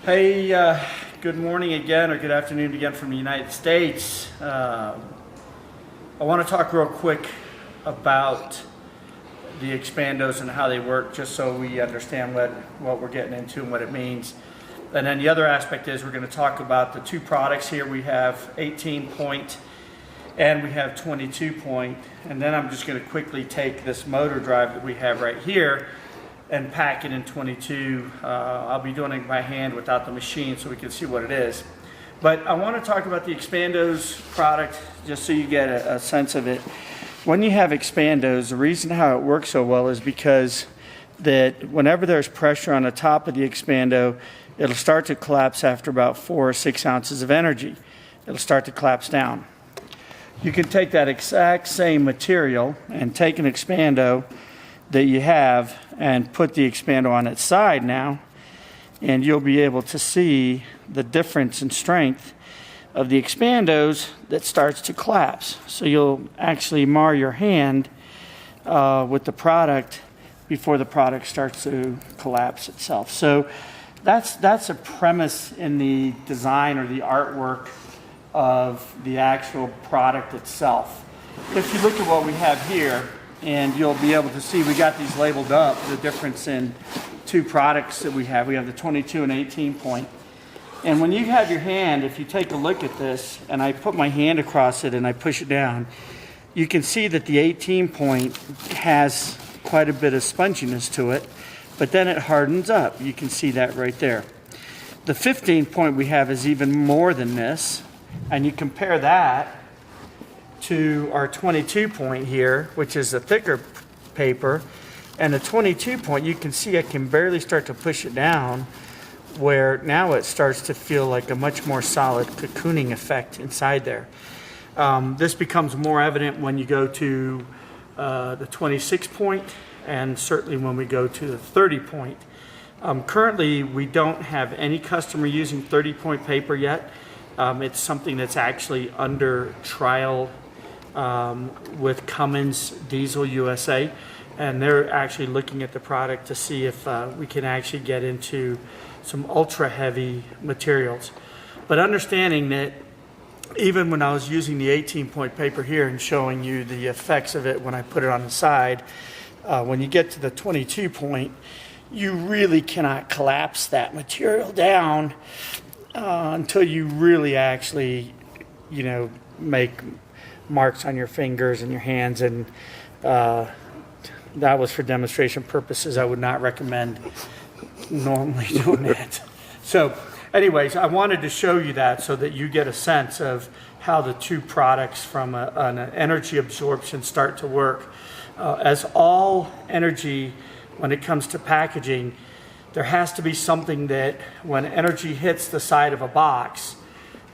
Hey, good morning again, or good afternoon again from the United States. I want to talk real quick about the Expandos and how they work, just so we understand what we're getting into and what it means. And then the other aspect is we're going to talk about the two products here. We have 18 point and we have 22 point. And then I'm just going to quickly take this motor drive that we have right here and pack it in 22. I'll be doing it by hand without the machine so we can see what it is. But I want to talk about the Expandos product just so you get a sense of it. When you have Expandos, the reason how it works so well is because that whenever there's pressure on the top of the Expando, it'll start to collapse after about 4 or 6 ounces of energy. It'll start to collapse down. You can take that exact same material and take an Expando that you have and put the Expando on its side now, and you'll be able to see the difference in strength of the Expandos that starts to collapse. So you'll actually mar your hand with the product before the product starts to collapse itself. So that's a premise in the design or the artwork of the actual product itself. If you look at what we have here, and you'll be able to see we got these labeled up, the difference in two products that we have. We have the 22 and 18 point. And when you have your hand, if you take a look at this, and I put my hand across it and I push it down, you can see that the 18 point has quite a bit of sponginess to it, but then it hardens up. You can see that right there. The 15 point we have is even more than this, and you compare that to our 22 point here, which is a thicker paper, and the 22 point, you can see I can barely start to push it down, where now it starts to feel like a much more solid cocooning effect inside there. This becomes more evident when you go to the 26 point, and certainly when we go to the 30 point. Currently, we don't have any customer using 30 point paper yet. It's something that's actually under trial with Cummins Diesel USA, and they're actually looking at the product to see if we can actually get into some ultra heavy materials. But understanding that even when I was using the 18 point paper here and showing you the effects of it when I put it on the side, when you get to the 22 point, you really cannot collapse that material down until you really actually, make marks on your fingers and your hands, and that was for demonstration purposes. I would not recommend normally doing that. So anyways, I wanted to show you that so that you get a sense of how the two products from an energy absorption start to work. As all energy, when it comes to packaging, there has to be something that when energy hits the side of a box,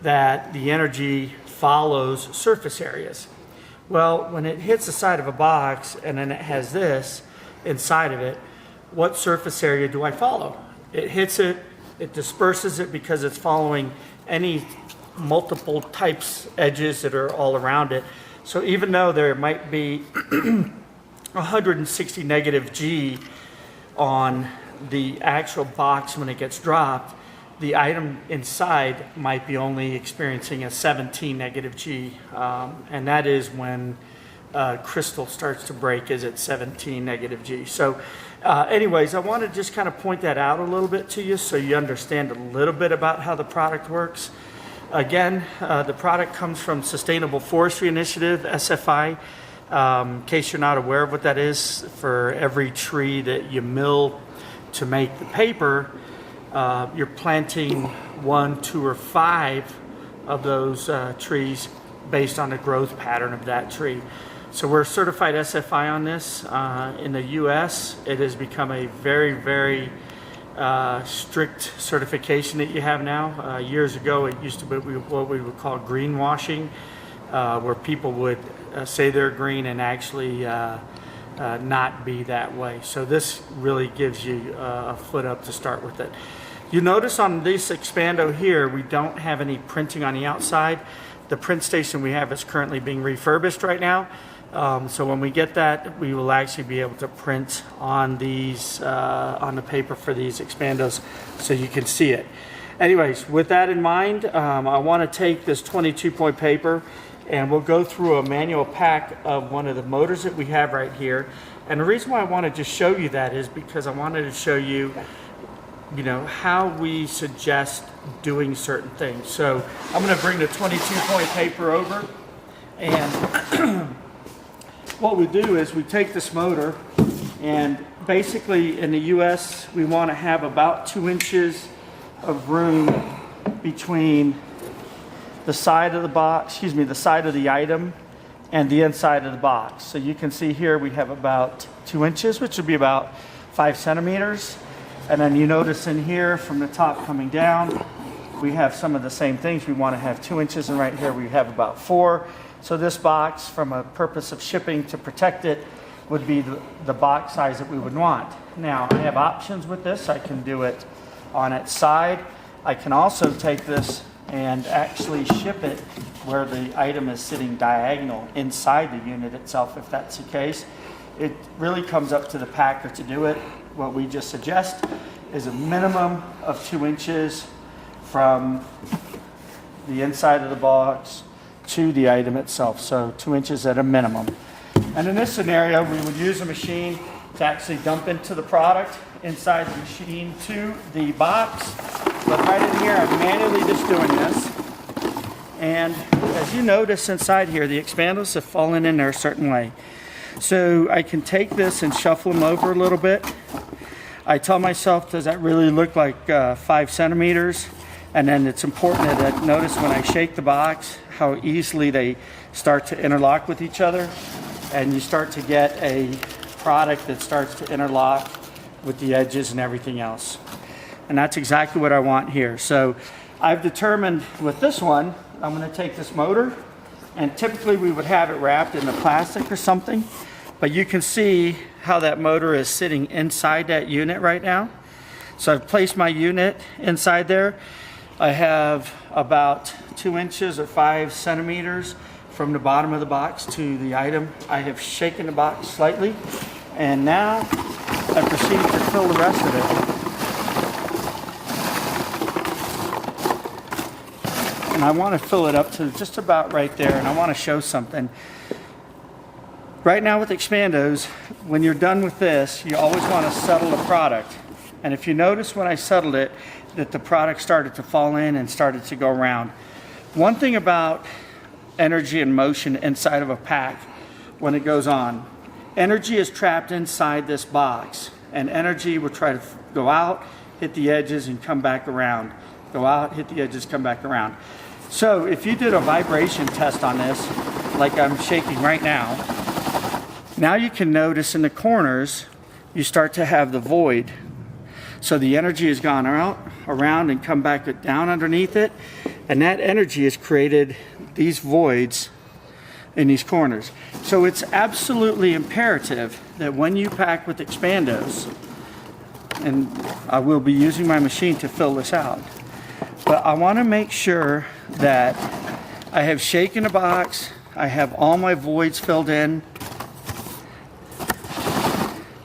that the energy follows surface areas. Well, when it hits the side of a box and then it has this inside of it, what surface area do I follow? It hits it, it disperses it because it's following any multiple types edges that are all around it. So even though there might be 160 negative G on the actual box when it gets dropped, the item inside might be only experiencing a 17 negative G, and that is when crystal starts to break, is at 17 negative G. So anyways, I want to just kind of point that out a little bit to you so you understand a little bit about how the product works. Again, the product comes from Sustainable Forestry Initiative, SFI. In case you're not aware of what that is, for every tree that you mill to make the paper, you're planting 1, 2, or 5 of those trees based on the growth pattern of that tree. So we're certified SFI on this. In the US, it has become a very, very strict certification that you have now. Years ago, it used to be what we would call greenwashing, where people would say they're green and actually not be that way. So this really gives you a foot up to start with it. You notice on this Expando here, we don't have any printing on the outside. The print station we have is currently being refurbished right now. So when we get that, we will actually be able to print on these on the paper for these Expandos, so you can see it. anyways, with that in mind, I want to take this 22-point paper and we'll go through a manual pack of one of the motors that we have right here. And the reason why I want to just show you that is because I wanted to show you, how we suggest doing certain things. So I'm going to bring the 22-point paper over, and what we do is we take this motor, and basically in the US we want to have about 2 inches of room between the side of the box, the side of the item and the inside of the box. So you can see here we have about 2 inches, which would be about 5 centimeters. And then you notice in here from the top coming down, we have some of the same things. We want to have 2 inches, and right here we have about 4. So this box, from a purpose of shipping to protect it, would be the box size that we would want. Now, I have options with this. I can do it on its side. I can also take this and actually ship it where the item is sitting diagonal inside the unit itself, if that's the case. It really comes up to the packer to do it. What we just suggest is a minimum of 2 inches from the inside of the box to the item itself. So 2 inches at a minimum. And in this scenario, we would use a machine to actually dump into the product inside the machine to the box. But right in here, I'm manually just doing this. And as you notice inside here, the expandos have fallen in there a certain way. So I can take this and shuffle them over a little bit. I tell myself, does that really look like 5 centimeters? And then it's important that notice when I shake the box, how easily they start to interlock with each other. And you start to get a product that starts to interlock with the edges and everything else. And that's exactly what I want here. So I've determined with this one, I'm going to take this motor, and typically we would have it wrapped in the plastic or something, but you can see how that motor is sitting inside that unit right now. So I've placed my unit inside there. I have about 2 inches or 5 centimeters from the bottom of the box to the item. I have shaken the box slightly, and now I proceed to fill the rest of it. And I want to fill it up to just about right there, and I want to show something. Right now with Expandos, when you're done with this, you always want to settle the product. And if you notice when I settled it, that the product started to fall in and started to go around. One thing about energy and motion inside of a pack, when it goes on, energy is trapped inside this box, and energy will try to go out, hit the edges, and come back around. Go out, hit the edges, come back around. So if you did a vibration test on this, like I'm shaking right now you can notice in the corners, you start to have the void. So the energy has gone out, around, and come back down underneath it, and that energy has created these voids in these corners. So it's absolutely imperative that when you pack with Expandos, and I will be using my machine to fill this out, but I want to make sure that I have shaken the box, I have all my voids filled in,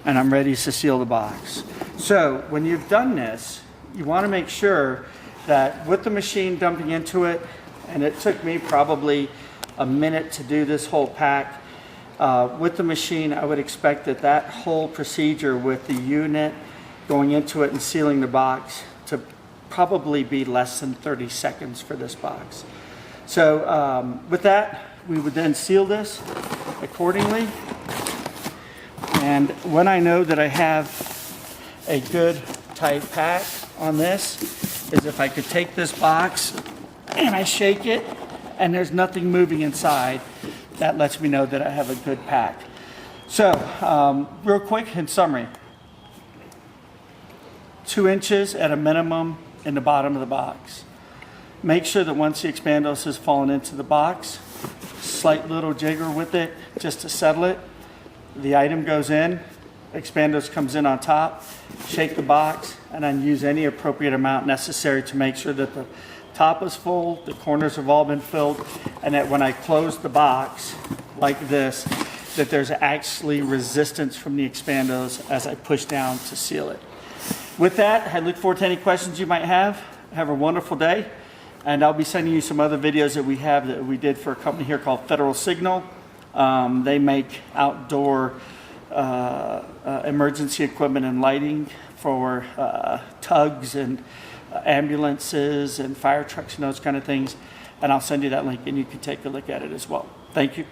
and I'm ready to seal the box. So when you've done this, you want to make sure that with the machine dumping into it, and it took me probably a minute to do this whole pack, with the machine I would expect that whole procedure with the unit going into it and sealing the box to probably be less than 30 seconds for this box. So with that, we would then seal this accordingly. And when I know that I have a good tight pack on this, is if I could take this box and I shake it and there's nothing moving inside, that lets me know that I have a good pack. So real quick in summary, 2 inches at a minimum in the bottom of the box. Make sure that once the Expandos has fallen into the box, slight little jigger with it just to settle it. The item goes in, Expandos comes in on top, shake the box, and then use any appropriate amount necessary to make sure that the top is full, the corners have all been filled, and that when I close the box like this, that there's actually resistance from the Expandos as I push down to seal it. With that, I look forward to any questions you might have, have a wonderful day. And I'll be sending you some other videos that we did for a company here called Federal Signal. They make outdoor emergency equipment and lighting for tugs and ambulances and fire trucks and those kind of things. And I'll send you that link and you can take a look at it as well. Thank you.